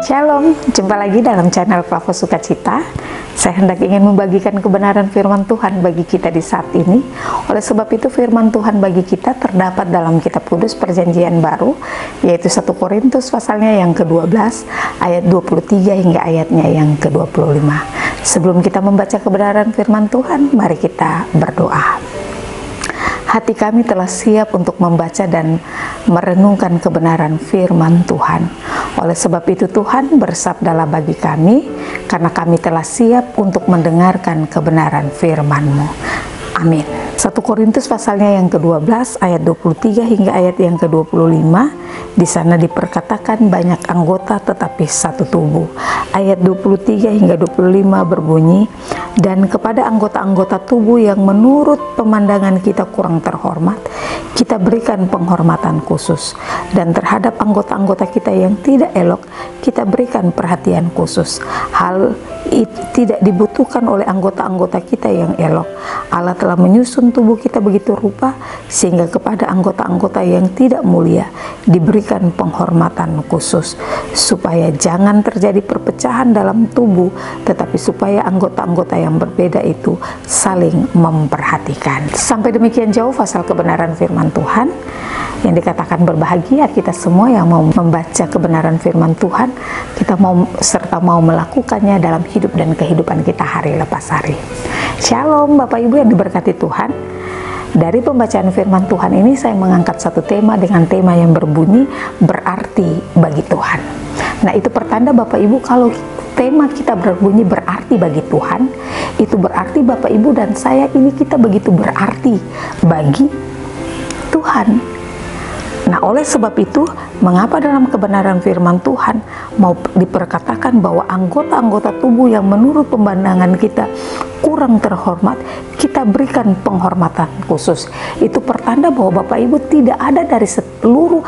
Shalom, jumpa lagi dalam channel Plavo Sukacita. Saya hendak ingin membagikan kebenaran firman Tuhan bagi kita di saat ini. Oleh sebab itu firman Tuhan bagi kita terdapat dalam kitab kudus perjanjian baru, yaitu 1 Korintus pasalnya yang ke-12 ayat 23 hingga ayatnya yang ke-25. Sebelum kita membaca kebenaran firman Tuhan, mari kita berdoa. Hati kami telah siap untuk membaca dan merenungkan kebenaran firman Tuhan. Oleh sebab itu Tuhan bersabdalah bagi kami, karena kami telah siap untuk mendengarkan kebenaran firman-Mu. Amin. 1 Korintus pasalnya yang ke-12 ayat 23 hingga ayat yang ke-25. Di sana diperkatakan banyak anggota tetapi satu tubuh. Ayat 23 hingga 25 berbunyi, dan kepada anggota-anggota tubuh yang menurut pemandangan kita kurang terhormat, kita berikan penghormatan khusus, dan terhadap anggota-anggota kita yang tidak elok, kita berikan perhatian khusus. Hal itu tidak dibutuhkan oleh anggota-anggota kita yang elok. Allah telah menyusun tubuh kita begitu rupa, sehingga kepada anggota-anggota yang tidak mulia diberikan penghormatan khusus, supaya jangan terjadi perpecahan dalam tubuh, tetapi supaya anggota-anggota yang berbeda itu saling memperhatikan. Sampai demikian jauh pasal kebenaran firman Tuhan, yang dikatakan berbahagia kita semua yang mau membaca kebenaran firman Tuhan, kita mau serta mau melakukannya dalam hidup dan kehidupan kita hari lepas hari. Shalom Bapak Ibu yang diberkati Tuhan. Dari pembacaan firman Tuhan ini saya mengangkat satu tema dengan tema yang berbunyi berarti bagi Tuhan. Nah, itu pertanda Bapak Ibu kalau tema kita berbunyi berarti bagi Tuhan, itu berarti Bapak Ibu dan saya ini kita begitu berarti bagi Tuhan. Nah, oleh sebab itu, mengapa dalam kebenaran firman Tuhan mau diperkatakan bahwa anggota-anggota tubuh yang menurut pemandangan kita kurang terhormat, kita berikan penghormatan khusus. Itu pertanda bahwa Bapak Ibu tidak ada dari seluruh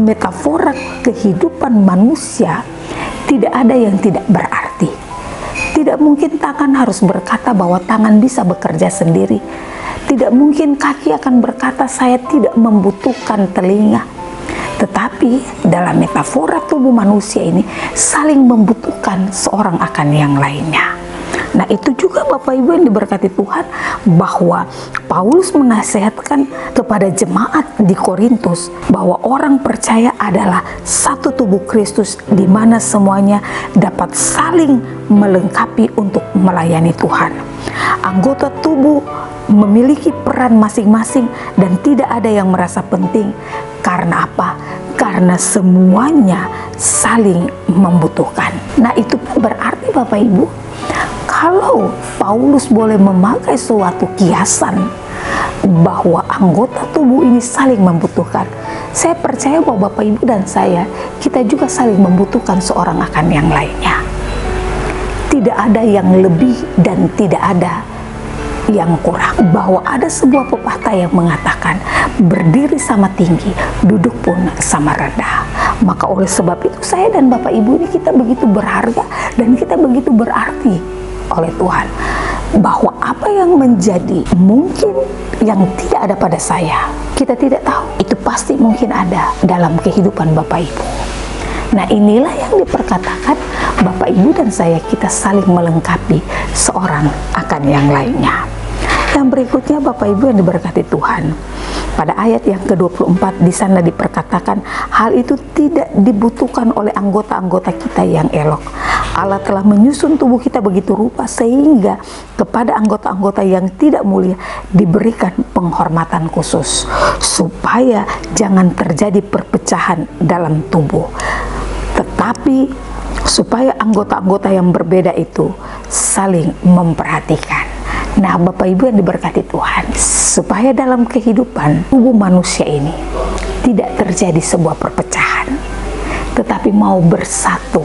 metafora kehidupan manusia, tidak ada yang tidak berarti. Tidak mungkin tangan harus berkata bahwa tangan bisa bekerja sendiri. Tidak mungkin kaki akan berkata saya tidak membutuhkan telinga. Tetapi dalam metafora tubuh manusia ini saling membutuhkan seorang akan yang lainnya. Nah, itu juga Bapak Ibu yang diberkati Tuhan, bahwa Paulus menasihatkan kepada jemaat di Korintus bahwa orang percaya adalah satu tubuh Kristus, di mana semuanya dapat saling melengkapi untuk melayani Tuhan. Anggota tubuh memiliki peran masing-masing dan tidak ada yang merasa penting. Karena apa? Karena semuanya saling membutuhkan. Nah, itu berarti Bapak Ibu, kalau Paulus boleh memakai suatu kiasan bahwa anggota tubuh ini saling membutuhkan, saya percaya bahwa Bapak Ibu dan saya, kita juga saling membutuhkan seorang akan yang lainnya. Tidak ada yang lebih dan tidak ada yang kurang. Bahwa ada sebuah pepatah yang mengatakan berdiri sama tinggi, duduk pun sama rendah. Maka oleh sebab itu saya dan Bapak Ibu ini kita begitu berharga dan kita begitu berarti oleh Tuhan, bahwa apa yang menjadi mungkin yang tidak ada pada saya, kita tidak tahu, itu pasti mungkin ada dalam kehidupan Bapak Ibu. Nah, inilah yang diperkatakan Bapak Ibu dan saya, kita saling melengkapi seorang akan yang lainnya. Yang berikutnya Bapak Ibu yang diberkati Tuhan, pada ayat yang ke-24 di sana diperkatakan hal itu tidak dibutuhkan oleh anggota-anggota kita yang elok. Allah telah menyusun tubuh kita begitu rupa sehingga kepada anggota-anggota yang tidak mulia diberikan penghormatan khusus, supaya jangan terjadi perpecahan dalam tubuh, tetapi supaya anggota-anggota yang berbeda itu saling memperhatikan. Nah, Bapak Ibu yang diberkati Tuhan, supaya dalam kehidupan tubuh manusia ini tidak terjadi sebuah perpecahan, tetapi mau bersatu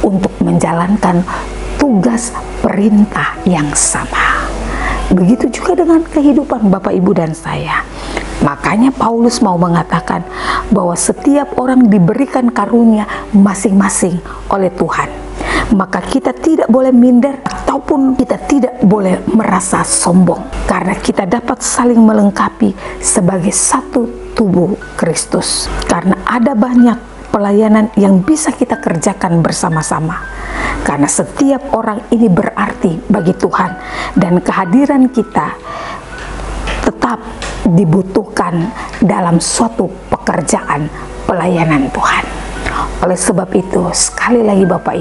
untuk menjalankan tugas perintah yang sama. Begitu juga dengan kehidupan Bapak Ibu dan saya. Makanya Paulus mau mengatakan bahwa setiap orang diberikan karunia masing-masing oleh Tuhan. Maka kita tidak boleh minder ataupun kita tidak boleh merasa sombong, karena kita dapat saling melengkapi sebagai satu tubuh Kristus. Karena ada banyak pelayanan yang bisa kita kerjakan bersama-sama. Karena setiap orang ini berarti bagi Tuhan, dan kehadiran kita tetap dibutuhkan dalam suatu pekerjaan pelayanan Tuhan. Oleh sebab itu, sekali lagi Bapak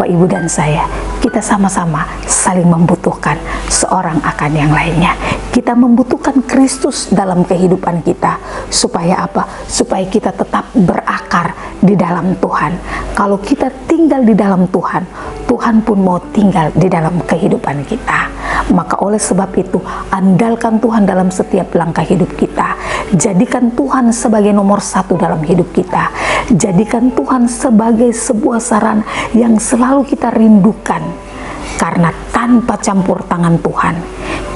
Ibu dan saya, kita sama-sama saling membutuhkan seorang akan yang lainnya. Kita membutuhkan Kristus dalam kehidupan kita. Supaya apa? Supaya kita tetap berakar di dalam Tuhan. Kalau kita tinggal di dalam Tuhan, Tuhan pun mau tinggal di dalam kehidupan kita. Maka oleh sebab itu, andalkan Tuhan dalam setiap langkah hidup kita. Jadikan Tuhan sebagai nomor satu dalam hidup kita. Jadikan Tuhan sebagai sebuah saran yang selalu kita rindukan. Karena tanpa campur tangan Tuhan,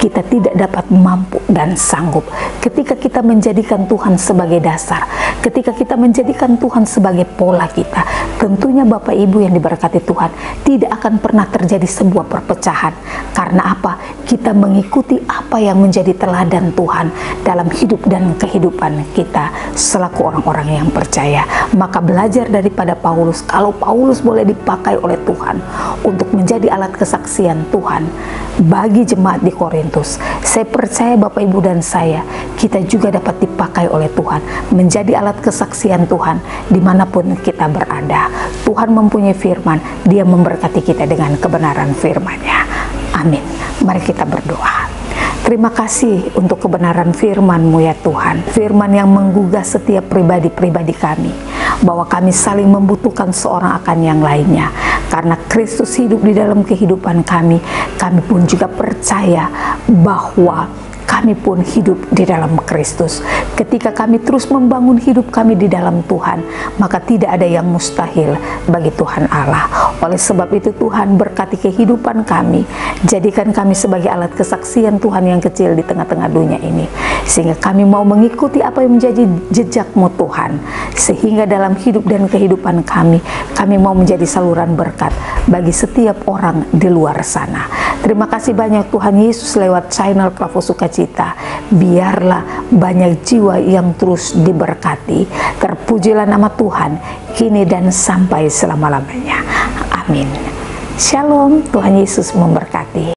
kita tidak dapat mampu dan sanggup. Ketika kita menjadikan Tuhan sebagai dasar, ketika kita menjadikan Tuhan sebagai pola kita, tentunya Bapak Ibu yang diberkati Tuhan, tidak akan pernah terjadi sebuah perpecahan. Karena apa? Kita mengikuti apa yang menjadi teladan Tuhan dalam hidup dan kehidupan kita selaku orang-orang yang percaya. Maka belajar daripada Paulus, kalau Paulus boleh dipakai oleh Tuhan untuk menjadi alat kesaksian Tuhan bagi jemaat di Korintus, saya percaya Bapak Ibu dan saya, kita juga dapat dipakai oleh Tuhan menjadi alat kesaksian Tuhan dimanapun kita berada. Tuhan mempunyai firman, Dia memberkati kita dengan kebenaran firman-Nya. Amin. Mari kita berdoa. Terima kasih untuk kebenaran firman-Mu ya Tuhan. Firman yang menggugah setiap pribadi-pribadi kami, bahwa kami saling membutuhkan seorang akan yang lainnya. Karena Kristus hidup di dalam kehidupan kami, kami pun juga percaya bahwa kami pun hidup di dalam Kristus. Ketika kami terus membangun hidup kami di dalam Tuhan, maka tidak ada yang mustahil bagi Tuhan Allah. Oleh sebab itu Tuhan berkati kehidupan kami, jadikan kami sebagai alat kesaksian Tuhan yang kecil di tengah-tengah dunia ini, sehingga kami mau mengikuti apa yang menjadi jejak-Mu Tuhan, sehingga dalam hidup dan kehidupan kami mau menjadi saluran berkat bagi setiap orang di luar sana. Terima kasih banyak Tuhan Yesus, lewat channel Pravo Sukacita, biarlah banyak jiwa yang terus diberkati. Terpujilah nama Tuhan kini dan sampai selama-lamanya. Amin. Shalom, Tuhan Yesus memberkati.